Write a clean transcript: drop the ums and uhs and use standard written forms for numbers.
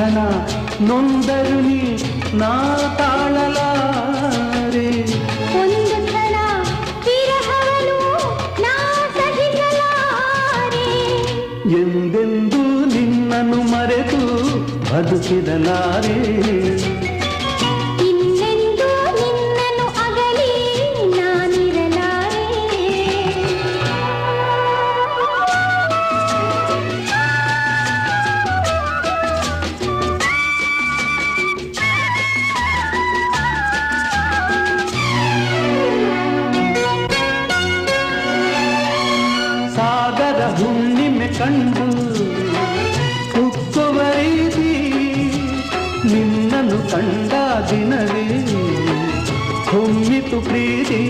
ಕ್ಷಣ ನೊಂದರು ನೀ ನಾ ತಾಳಲಾರೆ. ಒಂದು ಕ್ಷಣ ವಿರಹವನು ನಾ ಸಹಿಸಲಾರೆ. ಎಂದೆಂದೂ ನಿನ್ನನ್ನು ಮರೆತು ಬದುಕಿರಲಾರೆ. ಇನ್ನೆಂದೂ ನಿನ್ನನ್ನು ಅಗಲಿ ನಾನಿರಲಾರೆ. ಸಾಗರ ಹುಣ್ಣಿಮೆ ಕಂಡು ಉಕ್ಕುವ ರೀತಿ ನಿನ್ನನ್ನು ಕಂಡ ದಿನವೇ ಹೊಮ್ಮಿತು ಪ್ರೀತಿ.